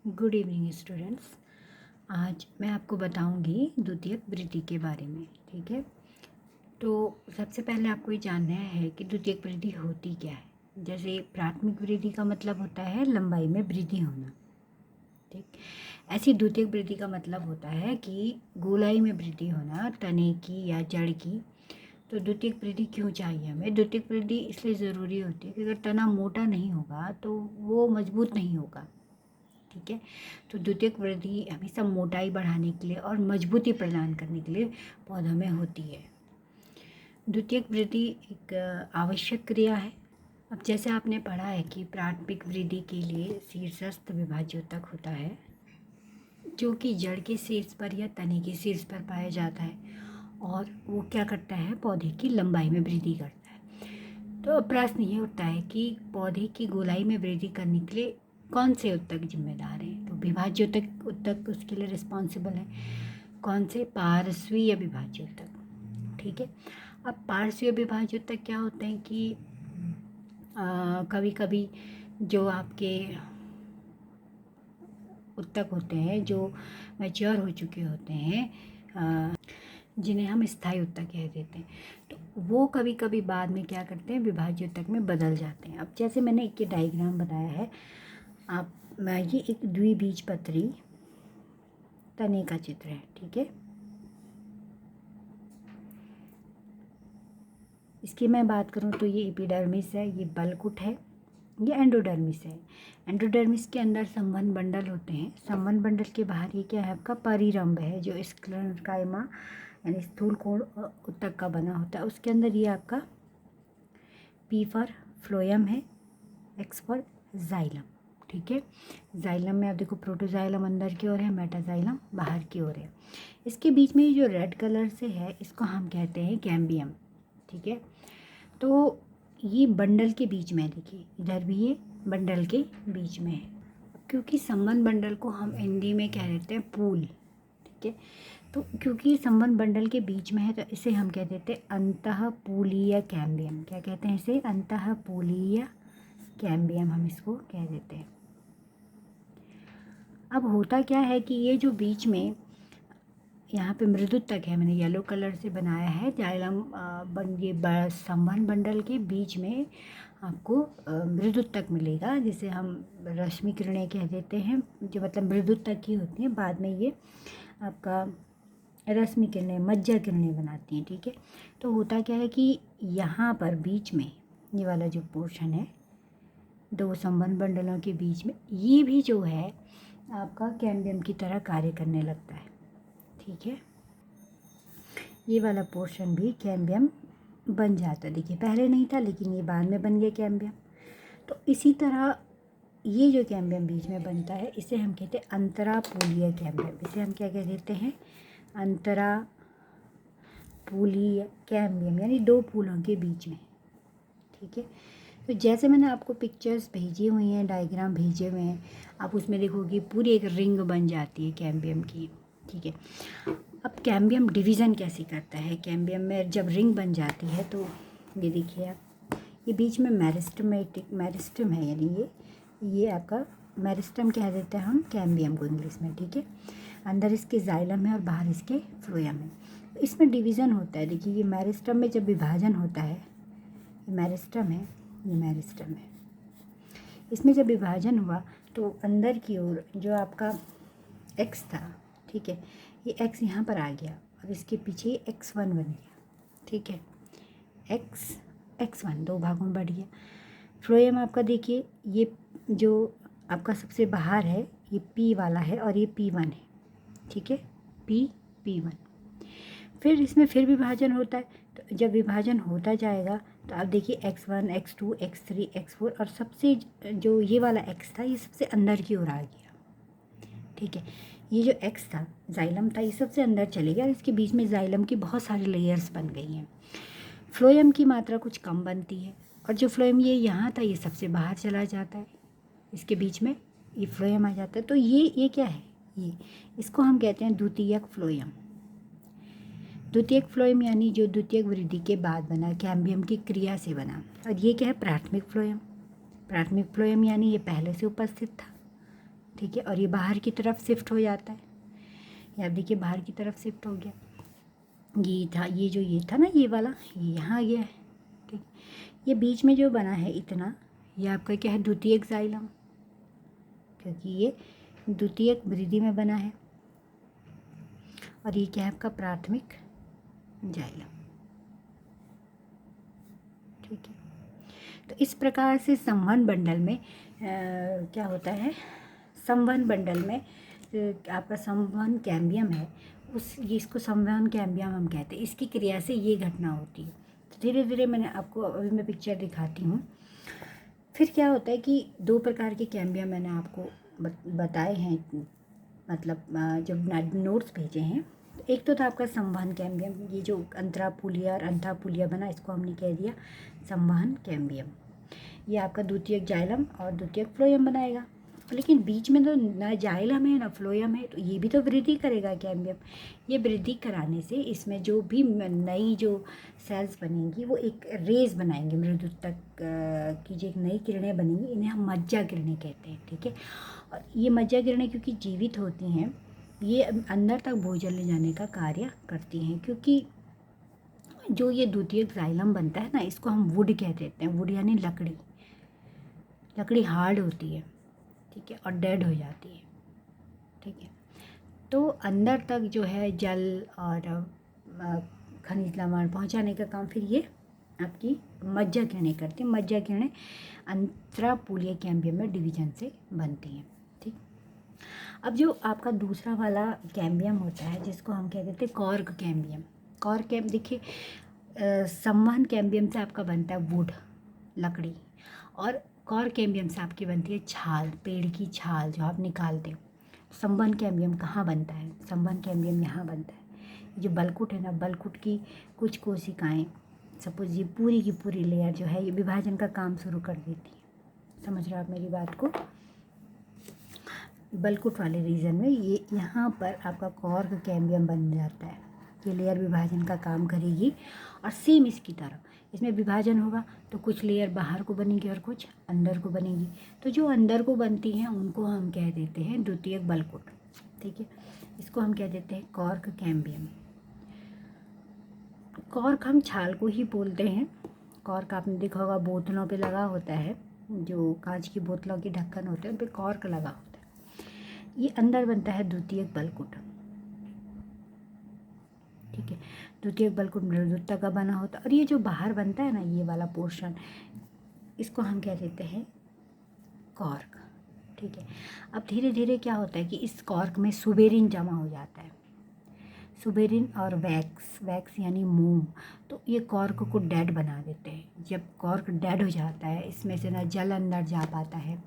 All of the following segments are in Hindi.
Good evening students. आज मैं आपको बताऊंगी द्वितीयक वृद्धि के बारे में। ठीक है, तो सबसे पहले आपको ये जानना है कि द्वितीयक वृद्धि होती क्या है। जैसे प्राथमिक वृद्धि का मतलब होता है लंबाई में वृद्धि होना। ठीक, ऐसी द्वितीयक वृद्धि का मतलब होता है कि गोलाई में वृद्धि होना, तने की या जड़ की। तो द्वितीयक वृद्धि क्यों चाहिए हमें? द्वितीयक वृद्धि इसलिए ज़रूरी होती है कि अगर तना मोटा नहीं होगा तो वो मजबूत नहीं होगा। ठीक है, तो द्वितीयक वृद्धि हमेशा मोटाई बढ़ाने के लिए और मजबूती प्रदान करने के लिए पौधों में होती है। द्वितीयक वृद्धि एक आवश्यक क्रिया है। अब जैसे आपने पढ़ा है कि प्राथमिक वृद्धि के लिए शीर्षस्थ विभाज्योतक होता है जो कि जड़ के शीर्ष पर या तने के शीर्ष पर पाया जाता है, और वो क्या करता है? पौधे की लंबाई में वृद्धि करता है। तो अब प्रश्न ये उठता है कि पौधे की गोलाई में वृद्धि करने के लिए कौन से उत्तक जिम्मेदार हैं? तो विभाज्य उत्तक उत्तक उसके लिए रिस्पॉन्सिबल है। कौन से? पार्श्वीय विभाज्य उत्तक। ठीक है, अब पार्श्वीय विभाज्य उत्तक क्या होते हैं कि कभी कभी जो आपके उत्तक होते हैं जो मैच्योर हो चुके होते हैं, जिन्हें हम स्थायी उत्तक कह देते हैं, तो वो कभी कभी बाद में क्या करते हैं? विभाज्य उत्तक में बदल जाते हैं। अब जैसे मैंने एक डायग्राम बनाया है, ये एक द्विबीजपत्री तने का चित्र है। ठीक है, इसकी मैं बात करूं तो ये एपिडर्मिस है, ये बलकुट है, ये एंडोडर्मिस है। एंडोडर्मिस के अंदर संवहन बंडल होते हैं। संवहन बंडल के बाहर ये क्या है? आपका परिरंभ है जो स्क्लेरोकाइमा यानी स्थूल कोण उत्तक का बना होता है। उसके अंदर ये आपका पी फॉर फ्लोएम है, एक्स फॉर जाइलम। ठीक है, जाइलम में आप देखो प्रोटोजाइलम अंदर की ओर है, मेटाजाइलम बाहर की ओर है। इसके बीच में जो रेड कलर से है इसको हम कहते हैं कैम्बियम। ठीक है, तो ये बंडल के बीच में, देखिए इधर भी ये बंडल के बीच में है। क्योंकि संबंध बंडल को हम हिंदी में कह देते हैं पूल। ठीक है, तो क्योंकि ये संबंध बंडल के बीच में है तो इसे हम कह देते हैं अंतःपूलीय कैम्बियम। क्या कहते हैं इसे? अंतःपूलीय कैम्बियम हम इसको कह देते हैं। अब होता क्या है कि ये जो बीच में यहाँ पे मृदुत्तक है, मैंने येलो कलर से बनाया है जाइलम ये संवहन बंडल के बीच में आपको मृदुत्तक मिलेगा, जिसे हम रश्मि किरणें कह देते हैं, जो मतलब मृदुत्तक की होती हैं। बाद में ये आपका रश्मि किरणें, मज्जा किरणें बनाती हैं। ठीक है, तो होता क्या है कि यहाँ पर बीच में ये वाला जो पोर्शन है दो संवहन बंडलों के बीच में, ये भी जो है आपका कैम्बियम की तरह कार्य करने लगता है। ठीक है, ये वाला पोर्शन भी कैम्बियम बन जाता है। देखिए पहले नहीं था लेकिन ये बाद में बन गया कैम्बियम। तो इसी तरह ये जो कैम्बियम बीच में बनता है इसे हम कहते हैं अंतरापूलीय कैम्बियम। इसे हम क्या कह देते हैं? अंतरापूलीय कैम्बियम, यानी दो फूलों के बीच में। ठीक है, तो जैसे मैंने आपको पिक्चर्स भेजी हुई हैं, डायग्राम भेजे हुए हैं, आप उसमें देखोगे पूरी एक रिंग बन जाती है कैम्बियम की। ठीक है, अब कैम्बियम डिवीज़न कैसे करता है? कैम्बियम में जब रिंग बन जाती है तो ये देखिए आप, ये बीच में मेरिस्टम है, यानी ये आपका मेरिस्टम कह देते हैं हम कैम्बियम को इंग्लिश में। ठीक है, अंदर इसके जाइलम है और बाहर इसके फ्लोएम है। इसमें डिवीज़न होता है। देखिए ये मेरिस्टम में जब विभाजन होता है, ये मेरिस्टम है, ये मेरिस्टम है, इसमें जब विभाजन हुआ तो अंदर की ओर जो आपका एक्स था, ठीक है, ये एक्स यहाँ पर आ गया और इसके पीछे x1 बन गया। ठीक है, x1 दो भागों में बढ़ गया। फ्लोएम आपका देखिए ये जो आपका सबसे बाहर है ये P वाला है और ये P1 है। ठीक है, P1। फिर इसमें फिर विभाजन होता है, तो जब विभाजन होता जाएगा तो आप देखिए x1, x2, x3, x4, और सबसे जो ये वाला x था ये सबसे अंदर की ओर आ गया। ठीक है, ये जो x था जाइलम था, ये सबसे अंदर चले गया और इसके बीच में जाइलम की बहुत सारी लेयर्स बन गई हैं। फ्लोएम की मात्रा कुछ कम बनती है और जो फ्लोएम ये यहाँ था ये सबसे बाहर चला जाता है, इसके बीच में ये फ्लोएम आ जाता है। तो ये क्या है? ये इसको हम कहते हैं द्वितीयक फ्लोएम। द्वितीयक फ्लोएम यानी जो द्वितीयक वृद्धि के बाद बना, कैम्बियम की क्रिया से बना। और ये क्या है? प्राथमिक फ्लोएम। प्राथमिक फ्लोएम यानी ये पहले से उपस्थित था। ठीक है, और ये बाहर की तरफ शिफ्ट हो जाता है। ये आप देखिए बाहर की तरफ शिफ्ट हो गया। ये था, ये था ना ये वाला, ये यहाँ आ गया है। ठीक, ये बीच में जो बना है इतना, ये आपका क्या है, द्वितीयक जाइलम, क्योंकि ये द्वितीयक वृद्धि में बना है। और ये क्या है आपका प्राथमिक जाइलम। ठीक है, तो इस प्रकार से संवहन बंडल में क्या होता है, संवहन बंडल में आपका संवहन कैम्बियम है, इसको संवहन कैम्बियम हम कहते हैं। इसकी क्रिया से ये घटना होती है। तो धीरे धीरे मैंने आपको, अभी मैं पिक्चर दिखाती हूँ। फिर क्या होता है कि 2 प्रकार के कैम्बियम मैंने आपको बताए हैं, मतलब जब नोट्स भेजे हैं। एक तो था आपका संवहन कैम्बियम, ये जो अंतरापुलिया और अंतापुलिया बना, इसको हमने कह दिया संवहन कैम्बियम। ये आपका द्वितीयक जाइलम और द्वितीयक फ्लोएम बनाएगा। लेकिन बीच में तो ना जाइलम है ना फ्लोएम है, तो ये भी तो वृद्धि करेगा कैम्बियम। ये वृद्धि कराने से इसमें जो भी नई जो सेल्स बनेंगी वो एक रेज बनाएंगे, मृदुतक की जो एक नई किरणें बनेंगी, इन्हें हम मज्जा किरणें कहते हैं। ठीक है, और ये मज्जा किरणें क्योंकि जीवित होती हैं, ये अंदर तक भोजन ले जाने का कार्य करती हैं। क्योंकि जो ये द्वितीयक जाइलम बनता है ना, इसको हम वुड कह देते हैं। वुड यानी लकड़ी। लकड़ी हार्ड होती है, ठीक है, और डेड हो जाती है। ठीक है, तो अंदर तक जो है जल और खनिज लवण पहुंचाने का काम फिर ये आपकी मज्जा किरणें करती हैं। मज्जा किरणें अंतरापुलिया कैम्बियम में डिवीजन से बनती हैं। ठीक, अब जो आपका दूसरा वाला कैम्बियम होता है, जिसको हम कह देते हैं कॉर्क कैम्बियम। कॉर्क कैम्प देखिए, संवहन कैम्बियम से आपका बनता है वुड, लकड़ी, और कॉर्क कैम्बियम से आपकी बनती है छाल, पेड़ की छाल जो आप निकालते हो। संवहन कैम्बियम कहाँ बनता है, संवहन कैम्बियम यहाँ बनता है। जो बलकुट है ना, बलकुट की कुछ कोशिकाएं, सपोज ये पूरी की पूरी लेयर जो है, ये विभाजन का काम शुरू कर देती है। समझ रहे हो आप मेरी बात को? बलकुट वाले रीजन में ये यहाँ पर आपका कॉर्क कैम्बियम बन जाता है। ये लेयर विभाजन का काम करेगी, और सेम इसकी तरह इसमें विभाजन होगा तो कुछ लेयर बाहर को बनेगी और कुछ अंदर को बनेगी। तो जो अंदर को बनती हैं उनको हम कह देते हैं द्वितीयक बलकुट। ठीक है, इसको हम कह देते हैं कॉर्क कैम्बियम। कॉर्क हम छाल को ही बोलते हैं। कॉर्क आपने देखा होगा बोतलों पे लगा होता है, जो कांच की बोतलों के ढक्कन होते हैं उन पे कॉर्क लगा होता है। ये अंदर बनता है द्वितीयक बलकुट। ठीक है, द्वितीयक बलकुट मृदुता का बना होता है, और ये जो बाहर बनता है ना, ये वाला पोर्शन, इसको हम कह देते हैं कॉर्क। ठीक है, अब धीरे धीरे क्या होता है कि इस कॉर्क में सुबेरिन जमा हो जाता है। सुबेरिन और वैक्स, वैक्स यानी मोम, तो ये कॉर्क को डेड बना देते हैं। जब कॉर्क डेड हो जाता है, इसमें से ना जल अंदर जा पाता है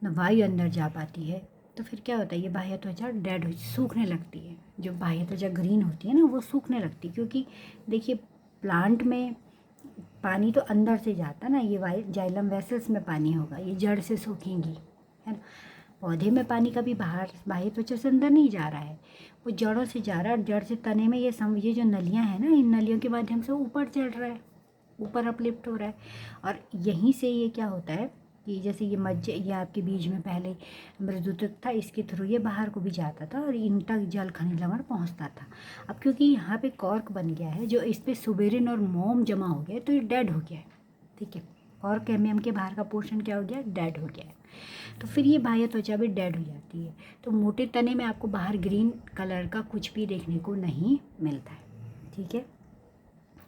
ना वायु अंदर जा पाती है, तो फिर क्या होता है, ये बाह्य त्वचा डेड हो, सूखने लगती है। जो बाह्य त्वचा ग्रीन होती है ना, वो सूखने लगती है। क्योंकि देखिए प्लांट में पानी तो अंदर से जाता है ना, ये जाइलम वेसल्स में पानी होगा, ये जड़ से सूखेंगी, है ना। पौधे में पानी कभी बाहर बाह्य त्वचा से अंदर नहीं जा रहा है, वो जड़ों से जा रहा है, और जड़ से तने में ये जो नलियाँ हैं ना, इन नलियों के माध्यम से ऊपर चढ़ रहा है, ऊपर अपलिफ्ट हो रहा है। और यहीं से ये क्या होता है कि जैसे ये मज्जे, ये आपके बीज में पहले मृदुतक था, इसके थ्रू ये बाहर को भी जाता था और इन तक जल खनिज लवण पहुंचता था। अब क्योंकि यहाँ पे कॉर्क बन गया है, जो इस पर सुबेरिन और मोम जमा हो गया, तो ये डेड हो गया है। ठीक है, कॉर्क कैम्बियम के बाहर का पोर्शन क्या हो गया, डेड हो गया है। तो फिर ये बाह्य त्वचा भी डेड हो जाती है। तो मोटे तने में आपको बाहर ग्रीन कलर का कुछ भी देखने को नहीं मिलता है। ठीक है,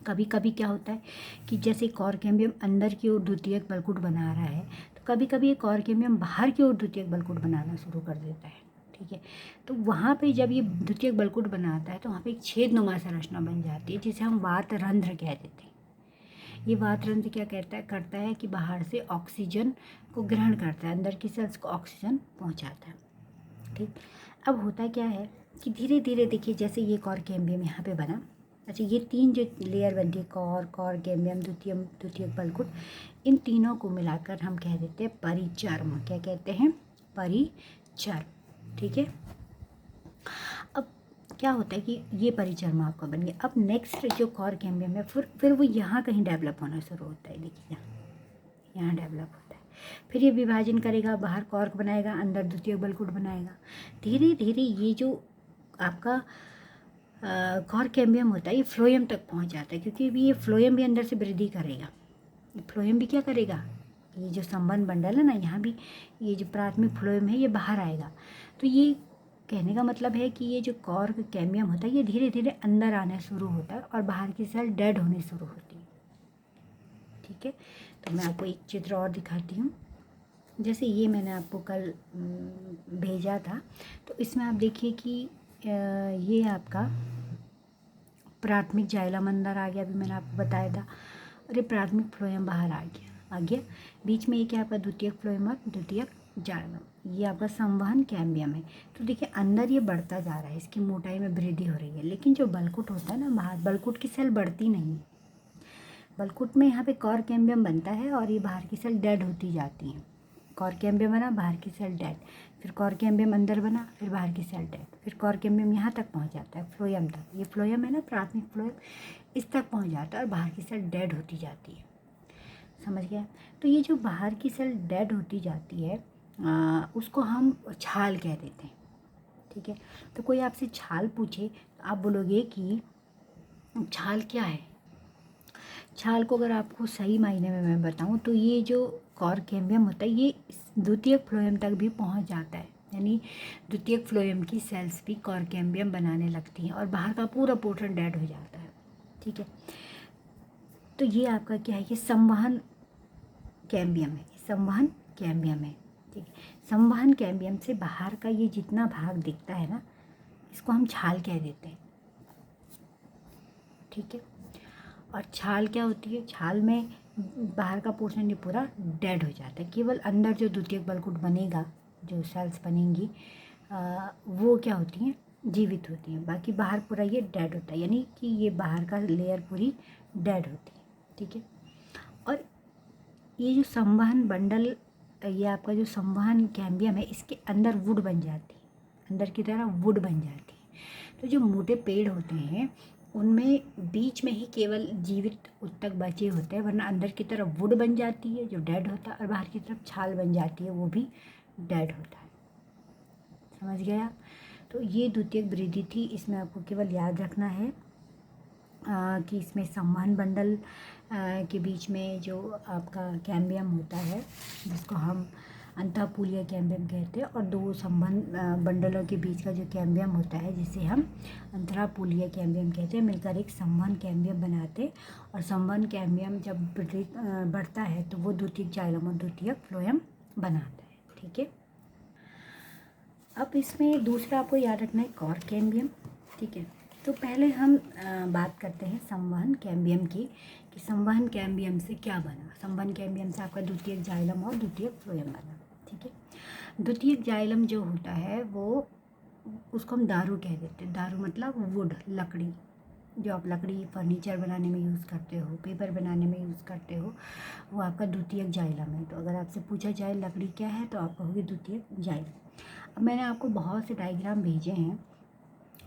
कभी कभी क्या होता है कि जैसे कॉर्क कैम्बियम अंदर की ओर द्वितीयक बलकुट बना रहा है, तो कभी कभी ये कॉर्क कैम्बियम बाहर की ओर द्वितीयक बलकुट बनाना शुरू कर देता है। ठीक है, तो वहाँ पे जब ये द्वितीयक बलकुट बनाता है, तो वहाँ पे एक छेदनुमा संरचना बन जाती है, जिसे हम वात रंध्र कह देते हैं। ये वात रंध्र क्या करता है कि बाहर से ऑक्सीजन को ग्रहण करता है, अंदर की सेल्स को ऑक्सीजन पहुँचाता है। ठीक, अब होता क्या है कि धीरे धीरे देखिए, जैसे ये कॉर्क कैम्बियम यहाँ पे बना, अच्छा ये 3 जो लेयर बनती है, कॉर्क कैम्बियम द्वितीयक बलकुट, इन तीनों को मिलाकर हम कह देते हैं परिचर्म। क्या कहते हैं, परिचर्म। ठीक है, अब क्या होता है कि ये परिचर्म आपका बन गया। अब नेक्स्ट जो कॉर्क कैम्बियम है, फिर वो यहाँ कहीं डेवलप होना शुरू होता है। देखिए यहाँ डेवलप होता है, फिर ये विभाजन करेगा, बाहर कॉर्क बनाएगा, अंदर द्वितीयक बल्कुट बनाएगा। धीरे धीरे ये जो आपका कॉर्क कैम्बियम होता है ये फ्लोएम तक पहुंच जाता है, क्योंकि भी ये फ्लोएम भी अंदर से वृद्धि करेगा। फ्लोएम भी क्या करेगा, ये जो संबंध बंडल है ना, यहाँ भी ये जो प्राथमिक फ्लोएम है ये बाहर आएगा। तो ये कहने का मतलब है कि ये जो कॉर्क कैम्बियम होता है ये धीरे धीरे अंदर आना शुरू होता है और बाहर की सेल डेड होने शुरू होती है। ठीक है, तो मैं आपको एक चित्र और दिखाती हूँ। जैसे ये मैंने आपको कल भेजा था, तो इसमें आप देखिए कि ये आपका प्राथमिक जाइलम अंदर आ गया, अभी मैंने आपको बताया था, और ये प्राथमिक फ्लोएम बाहर आ गया। बीच में ये क्या आपका द्वितीयक फ्लोएम और द्वितीयक जाइलम, ये आपका संवहन कैम्बियम है। तो देखिए अंदर ये बढ़ता जा रहा है, इसकी मोटाई में वृद्धि हो रही है, लेकिन जो बल्कुट होता है ना बाहर, बल्कुट की सेल बढ़ती नहीं है। बल्कुट में यहाँ पे कॉर्क कैम्बियम बनता है और ये बाहर की सेल डेड होती जाती हैं। कॉर्क कैम्बियम बना, बाहर की सेल डेड, फिर कॉर्क कैम्बियम अंदर बना, फिर बाहर की सेल डेड, फिर कॉर्क कैम्बियम यहाँ तक पहुँच जाता है, फ्लोएम तक। ये फ्लोएम है ना, प्राथमिक फ्लोएम, इस तक पहुँच जाता है और बाहर की सेल डेड होती जाती है। समझ गया? तो ये जो बाहर की सेल डेड होती जाती है उसको हम छाल कह देते हैं। ठीक है, तो कोई आपसे छाल पूछे तो आप बोलोगे कि छाल क्या है। छाल को अगर आपको सही मायने में मैं बताऊं तो ये जो कॉर्क कैम्बियम होता है ये द्वितीयक फ्लोएम तक भी पहुंच जाता है, यानी द्वितीयक फ्लोएम की सेल्स भी कॉर्क कैम्बियम बनाने लगती हैं और बाहर का पूरा पोर्शन डेड हो जाता है। ठीक है, तो ये आपका क्या है, ये संवहन कैम्बियम है, संवहन कैम्बियम है। ठीक है, संवहन कैम्बियम से बाहर का ये जितना भाग दिखता है ना, इसको हम छाल कह देते हैं। ठीक है, और छाल क्या होती है, छाल में बाहर का पोर्शन ये पूरा डेड हो जाता है, केवल अंदर जो द्वितीयक बल्कुट बनेगा, जो सेल्स बनेंगी वो क्या होती हैं, जीवित होती हैं, बाकी बाहर पूरा ये डेड होता है, यानी कि ये बाहर का लेयर पूरी डेड होती है। ठीक है, और ये जो संवहन बंडल, ये आपका जो संवहन कैम्बियम है, इसके अंदर वुड बन जाती है, अंदर की तरह वुड बन जाती है। तो जो मोटे पेड़ होते हैं उनमें बीच में ही केवल जीवित उत्तक बचे होते हैं, वरना अंदर की तरफ वुड बन जाती है जो डेड होता है, और बाहर की तरफ छाल बन जाती है, वो भी डेड होता है। समझ गए आप? तो ये द्वितीयक वृद्धि थी, इसमें आपको केवल याद रखना है कि इसमें संवहन बंडल के बीच में जो आपका कैम्बियम होता है, जिसको हम अंतःपूलीय कैम्बियम कहते हैं, और दो संबंध बंडलों के बीच का जो कैम्बियम होता है जिसे हम अंतरापूलीय कैम्बियम कहते हैं, मिलकर एक संवहन कैम्बियम बनाते। और संवहन कैम्बियम जब बढ़ता है तो वो द्वितीयक जाइलम और द्वितीयक फ्लोएम बनाता है। ठीक है, अब इसमें दूसरा आपको याद रखना है कॉर्क कैम्बियम। ठीक है, तो पहले हम बात करते हैं संवहन कैम्बियम की, कि संवहन कैम्बियम से क्या बना। संवहन कैम्बियम से आपका द्वितीयक जाइलम और द्वितीयक फ्लोएम बना। ठीक है, द्वितीयक जाइलम जो होता है वो, उसको हम दारू कह देते हैं। दारू मतलब वुड, लकड़ी, जो आप लकड़ी फर्नीचर बनाने में यूज़ करते हो, पेपर बनाने में यूज़ करते हो, वो आपका द्वितीयक जाइलम है। तो अगर आपसे पूछा जाए लकड़ी क्या है तो आप कहोगे द्वितीयक जाइलम। अब मैंने आपको बहुत से डायग्राम भेजे हैं,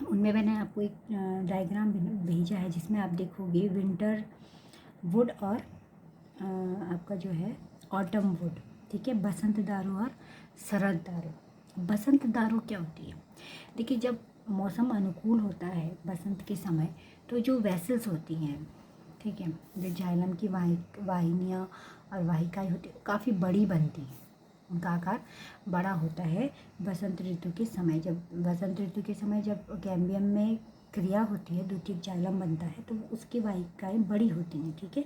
उनमें मैंने आपको एक डायग्राम भेजा है जिसमें आप देखोगे विंटर वुड और आपका जो है ऑटम वुड। ठीक है, बसंत दारू और शरद दारू। बसंत दारू क्या होती है, देखिए जब मौसम अनुकूल होता है बसंत के समय, तो जो वेसल्स होती हैं, ठीक है, जो जाइलम की वाहिनियाँ और वाहिकाएँ होती हैं काफ़ी बड़ी बनती हैं, उनका आकार बड़ा होता है बसंत ऋतु के समय। जब बसंत ऋतु के समय जब कैम्बियम में क्रिया होती है, द्वितीयक जाइलम बनता है, तो उसकी वाहिकाएँ बड़ी होती हैं। ठीक है,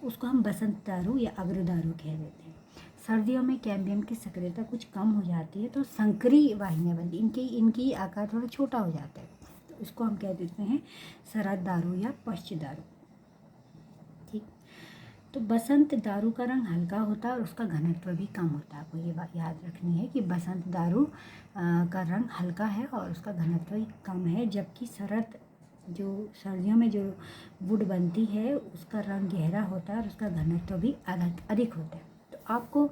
उसको हम बसंत दारू या अग्रदारू कह देते हैं। सर्दियों में कैम्बियम की सक्रियता कुछ कम हो जाती है तो संकरी वाहिनियाँ बनती, इनकी आकार थोड़ा छोटा हो जाता है, तो उसको हम कह देते हैं शरद दारू या पश्च दारू। ठीक, तो बसंत दारू का रंग हल्का होता है और उसका घनत्व भी कम होता है। आपको ये बात याद रखनी है कि बसंत दारू का रंग हल्का है और उसका घनत्व कम है, जबकि शरद, जो सर्दियों में जो वुड बनती है, उसका रंग गहरा होता है और उसका घनत्व भी अधिक होता है। तो आपको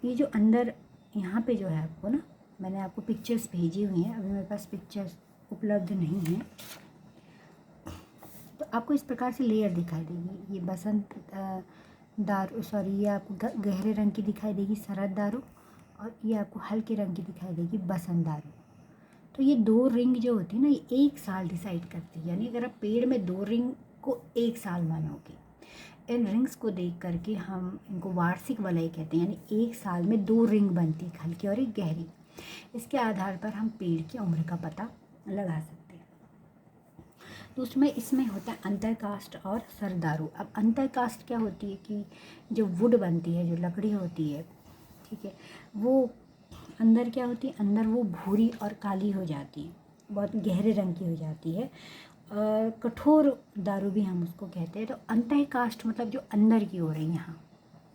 ये जो अंदर यहाँ पे जो है, आपको ना, मैंने आपको पिक्चर्स भेजी हुई हैं, अभी मेरे पास पिक्चर्स उपलब्ध नहीं हैं, तो आपको इस प्रकार से लेयर दिखाई देगी। ये बसंत दारू, सॉरी, ये आपको गहरे रंग की दिखाई देगी शरद दारू, और ये आपको हल्के रंग की दिखाई देगी बसंत दारू। तो ये 2 रिंग जो होती है ना, ये 1 साल डिसाइड करती है। यानी अगर आप पेड़ में 2 रिंग को 1 साल मानोगे, इन रिंग्स को देख करके हम इनको वार्षिक वलय कहते हैं। यानी 1 साल में 2 रिंग बनती है, एक हल्की और एक गहरी। इसके आधार पर हम पेड़ की उम्र का पता लगा सकते हैं। तो उसमें इसमें होता है अंतरकास्ट और सरदारू। अब अंतरकास्ट क्या होती है कि जो वुड बनती है, जो लकड़ी होती है, ठीक है, वो अंदर क्या होती है, अंदर वो भूरी और काली हो जाती है, बहुत गहरे रंग की हो जाती है। और कठोर दारू भी हम उसको कहते हैं। तो अंतःकाष्ठ मतलब जो अंदर की ओर है यहाँ,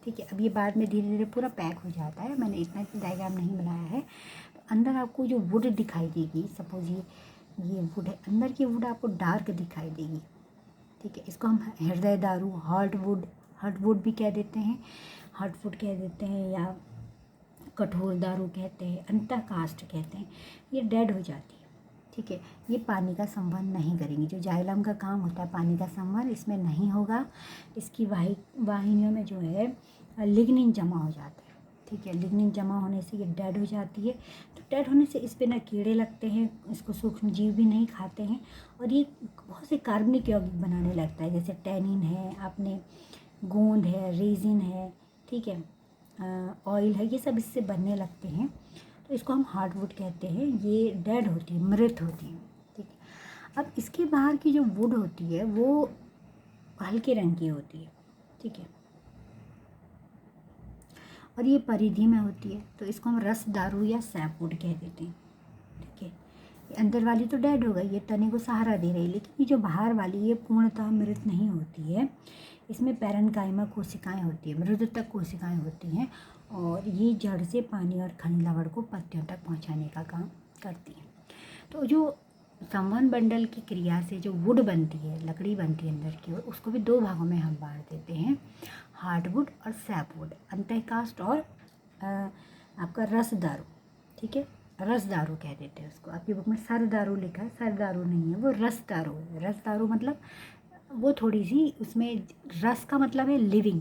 ठीक है। अब ये बाद में धीरे धीरे पूरा पैक हो जाता है, मैंने इतना डायग्राम नहीं बनाया है। तो अंदर आपको जो वुड दिखाई देगी, सपोज ये वुड है, अंदर की वुड आपको डार्क दिखाई देगी, ठीक है। इसको हम हृदय दारू, हार्टवुड भी कह देते हैं, हार्टवुड कह देते हैं, या कठोर दारू कहते हैं, अंतःकाष्ठ कहते हैं। ये डेड हो जाती है, ठीक है। ये पानी का संवहन नहीं करेंगी। जो जाइलम का काम होता है पानी का संवहन, इसमें नहीं होगा। इसकी वाहिनियों में जो है लिग्निन जमा हो जाता है, ठीक है। लिग्निन जमा होने से ये डेड हो जाती है। तो डेड होने से इस पर ना कीड़े लगते हैं, इसको सूक्ष्म जीव भी नहीं खाते हैं, और ये बहुत से कार्बनिक यौगिक बनाने लगता है, जैसे टैनिन है, आपने गोंद है, रेजिन है, ठीक है, ऑयल है, ये सब इससे बनने लगते हैं। तो इसको हम हार्डवुड कहते हैं। ये डेड होती है, मृत होती है, ठीक है। अब इसके बाहर की जो वुड होती है वो हल्के रंग की होती है, ठीक है, और ये परिधि में होती है। तो इसको हम रस दारू या सैपवुड कह देते हैं, ठीक है। ये अंदर वाली तो डेड हो गई, ये तने को सहारा दे रही है, लेकिन ये जो बाहर वाली ये पूर्णतः मृत नहीं होती है। इसमें पैरेन्काइमा कोशिकाएं होती है, मृदतक कोशिकाएं होती हैं, और ये जड़ से पानी और खनिज लवण को पत्तियों तक पहुंचाने का काम करती हैं। तो जो संवहन बंडल की क्रिया से जो वुड बनती है, लकड़ी बनती है अंदर की ओर, उसको भी 2 भागों में हम बांट देते हैं, हार्डवुड और सैपवुड, अंतःकाष्ठ और आपका रस दारू, ठीक है। रस दारू कह देते हैं उसको। आपकी बुक में सर दारू लिखा है, सर दारू नहीं है, वो रस दारू है। रस दारू मतलब वो थोड़ी सी उसमें रस का मतलब है लिविंग,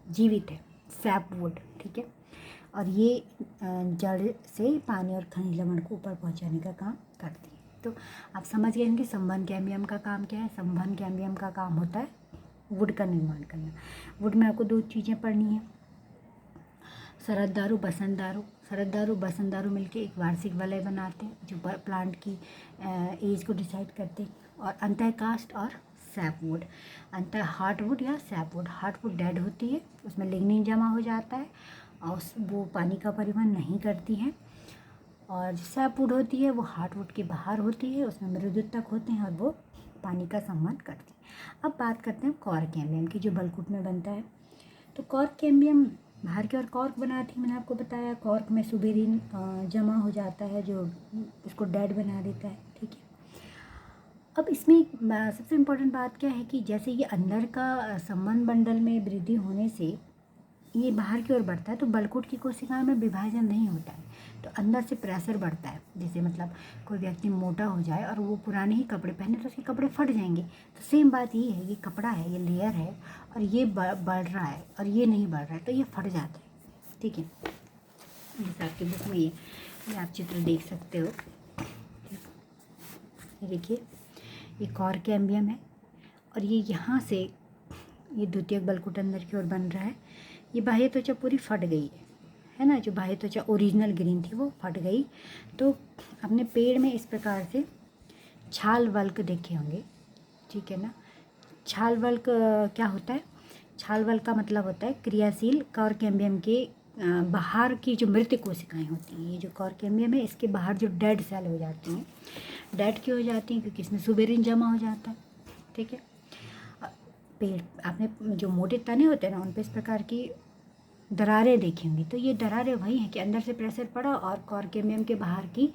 जीवित है, सैपवुड, ठीक है। और ये जड़ से पानी और खनिज लवण को ऊपर पहुंचाने का काम करती है। तो आप समझ गए कि संवहन कैम्बियम का काम क्या है। संवहन कैम्बियम का काम होता है वुड का निर्माण करना। वुड में आपको 2 चीज़ें पढ़नी है, शरद दारू, बसंत दारू। शरद दारू, बसंत दारू मिलके एक वार्षिक वलय बनाते हैं जो प्लांट की एज को डिसाइड करते हैं। और अंतःकाष्ठ और सैपवुड, हार्टवुड या सैपवुड। हार्टवुड डेड होती है, उसमें लिग्निन जमा हो जाता है और वो पानी का परिवहन नहीं करती है। और जो सैपवुड होती है वो हार्टवुड के बाहर होती है, उसमें मृदुतक होते हैं और वो पानी का संवहन करती है। अब बात करते हैं कॉर्क कैम्बियम की, जो बलकुट में बनता है। तो कॉर्क कैम्बियम बाहर की ओर कॉर्क बनाती है, मैंने आपको बताया। कॉर्क में सुबेरिन जमा हो जाता है जो इसको डेड बना देता है, ठीक है। अब इसमें सबसे इम्पोर्टेंट बात क्या है कि जैसे ये अंदर का संवहन बंडल में वृद्धि होने से ये बाहर की ओर बढ़ता है, तो बलकुट की कोशिकाओं में विभाजन नहीं होता है, तो अंदर से प्रेशर बढ़ता है। जैसे मतलब कोई व्यक्ति मोटा हो जाए और वो पुराने ही कपड़े पहने तो उसके कपड़े फट जाएंगे। तो सेम बात ये है, ये कपड़ा है, ये लेयर है, और ये बढ़ रहा है और ये नहीं बढ़ रहा है, तो ये फट जाता है, ठीक है। जैसे आपकी बुक में ये आप चित्र देख सकते हो, ये देखिए, ये कॉर्क कैम्बियम है, और ये यहाँ से ये द्वितीयक बलकुट अंदर की ओर बन रहा है। ये बाह्य त्वचा पूरी फट गई है ना, जो बाह्य त्वचा ओरिजिनल ग्रीन थी वो फट गई। तो अपने पेड़ में इस प्रकार से छाल वल्क देखे होंगे, ठीक है ना। छाल वल्क क्या होता है? छाल वल्क का मतलब होता है क्रियाशील कॉर्क कैम्बियम के बाहर की जो मृत कोशिकाएं होती हैं। ये जो कॉर्क कैम्बियम है इसके बाहर जो डेड सेल हो जाती हैं, डेड क्यों हो जाती हैं? क्योंकि इसमें सुबेरिन जमा हो जाता है, ठीक है। पेड़ आपने जो मोटे तने होते हैं ना, उन पर इस प्रकार की दरारें देखी होंगी। तो ये दरारें वही हैं कि अंदर से प्रेशर पड़ा और कॉर्क कैम्बियम के बाहर की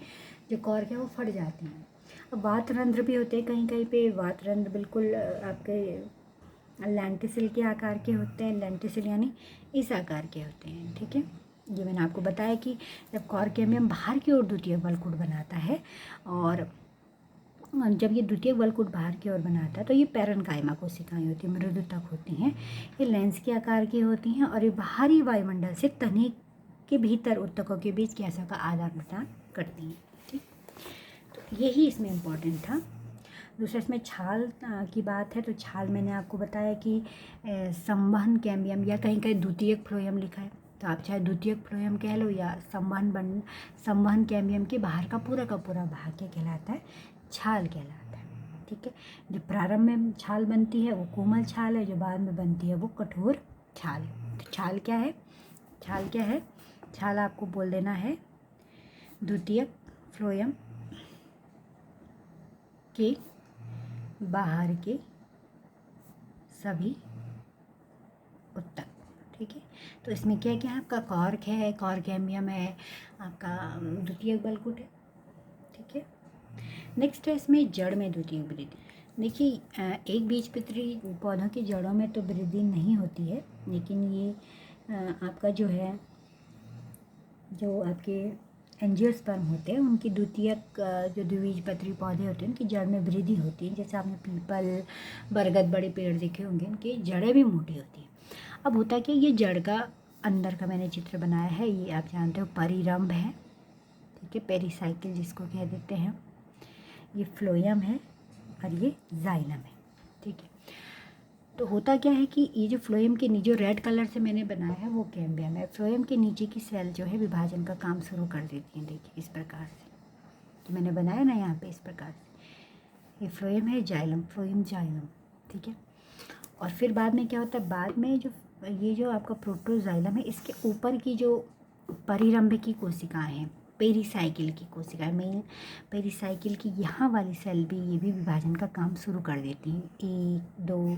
जो कॉर्क है वो फट जाती हैं। अब वातरंध्र भी होते हैं कहीं कहीं पे। वातरंध्र बिल्कुल आपके लेंटिसिल के आकार के होते हैं, लेंटिसिल यानी इस आकार के होते हैं, ठीक है। ये मैंने आपको बताया कि जब कॉर्क कैम्बियम बाहर की ओर द्वितीयक बलकुट बनाता है और जब ये द्वितीयक बलकुट बाहर की ओर बनाता है तो ये पैरेन्काइमा कोशिकाएं होती हैं, मृदु तक होती हैं, ये लेंस के आकार की होती हैं और ये बाहरी वायुमंडल से तने के भीतर उत्तकों के बीच गैसों का आदान प्रदान करती हैं। ठीक, तो यही इसमें इम्पोर्टेंट था। दूसरा इसमें छाल की बात है, तो छाल मैंने आपको बताया कि संवहन कैम्बियम या कहीं कहीं द्वितीयक फ्लोएम लिखा है, तो आप चाहे द्वितीयक फ्लोएम कह लो या संवहन कैम्बियम के बाहर का पूरा भाग क्या कहलाता है, छाल कहलाता है। ठीक है, जो प्रारंभ में छाल बनती है वो कोमल छाल है, जो बाद में बनती है वो कठोर छाल है। तो छाल क्या है, छाल क्या है, छाल आपको बोल देना है द्वितीयक फ्लोएम के बाहर के सभी उत्तक। ठीक है, तो इसमें क्या क्या है, आपका कॉर्क है, कॉर्केम्बियम है, आपका द्वितीयक बलकुट है। ठीक है, नेक्स्ट है इसमें जड़ में द्वितीयक वृद्धि। देखिए एक बीजपत्री पौधों की जड़ों में तो वृद्धि नहीं होती है, लेकिन ये आपका जो है, जो आपके एंजियोस्पर्म होते हैं उनकी द्वितीयक जो द्विबीजपत्री पौधे होते हैं उनकी जड़ में वृद्धि होती है। जैसे आपने पीपल, बरगद बड़े पेड़ देखे होंगे, उनकी जड़ें भी मोटी होती हैं। अब होता क्या, ये जड़ का अंदर का मैंने चित्र बनाया है, ये आप जानते हो परिरंभ है। ठीक है, पेरिसाइकिल जिसको कह देते हैं, ये फ्लोएम है और ये जाइलम है। ठीक है, तो होता क्या है कि ये जो फ्लोएम के नीचे रेड कलर से मैंने बनाया है वो कैम्बियम है। फ्लोएम के नीचे की सेल जो है विभाजन का काम शुरू कर देती हैं। देखिए इस प्रकार से, तो मैंने बनाया ना यहाँ पे इस प्रकार से, ये फ्लोएम है, जाइलम, फ्लोएम जाइलम। ठीक है, और फिर बाद में क्या होता है, बाद में जो ये जो आपका प्रोटोजाइलम है, इसके ऊपर की जो परिरंभ की कोशिकाएं हैं, पेरिसाइकिल की कोशिकाएं, मेन पेरिसाइकिल की यहाँ वाली सेल भी, ये भी विभाजन का काम शुरू कर देती हैं। 1 2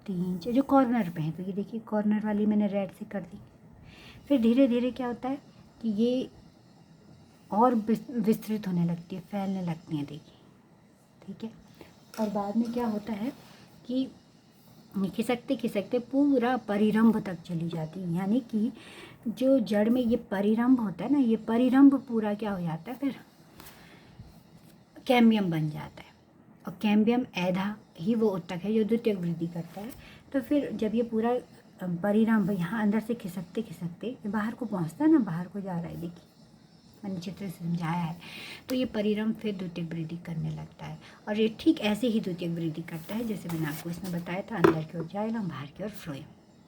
3 जो कॉर्नर पे हैं, तो ये देखिए कॉर्नर वाली मैंने रेड से कर दी। फिर धीरे धीरे क्या होता है कि ये और विस्तृत होने लगती है, फैलने लगती हैं। देखिए, ठीक है, और बाद में क्या होता है कि खिसकते खिसकते पूरा परिरंभ तक चली जाती है। यानी कि जो जड़ में ये परिरंभ होता है ना, ये परिरंभ पूरा क्या हो जाता है, फिर कैम्बियम बन जाता है। और कैम्बियम ऐधा ही वो उत्तक है जो द्वितीयक वृद्धि करता है। तो फिर जब ये पूरा परिरंभ यहाँ अंदर से खिसकते खिसकते बाहर को पहुँचता है ना, बाहर को जा रहा है, देखिए मैंने चित्र से समझाया है, तो ये परिरंभ फिर द्वितीयक वृद्धि करने लगता है। और ये ठीक ऐसे ही द्वितीयक वृद्धि करता है जैसे मैंने आपको इसमें बताया था, अंदर की ओर जाइलम, बाहर की ओर फ्लोएम।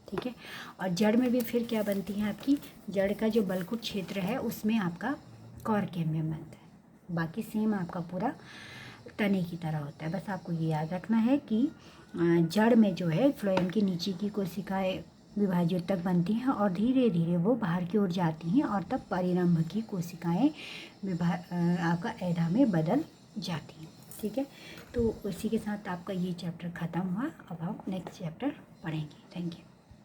ठीक है, और जड़ में भी फिर क्या बनती है, आपकी जड़ का जो बलकुट क्षेत्र है उसमें आपका कॉर्केम्बियम बनता है। बाकी सेम आपका पूरा तने की तरह होता है। बस आपको ये याद रखना है कि जड़ में जो है फ्लोएम की नीचे की कोशिकाएं विभाजित तक बनती हैं और धीरे धीरे वो बाहर की ओर जाती हैं और तब परिरंभ की कोशिकाएं आपका ऐधा में बदल जाती हैं। ठीक है, तो इसी के साथ आपका ये चैप्टर ख़त्म हुआ। अब हम नेक्स्ट चैप्टर पढ़ेंगे। Thank you.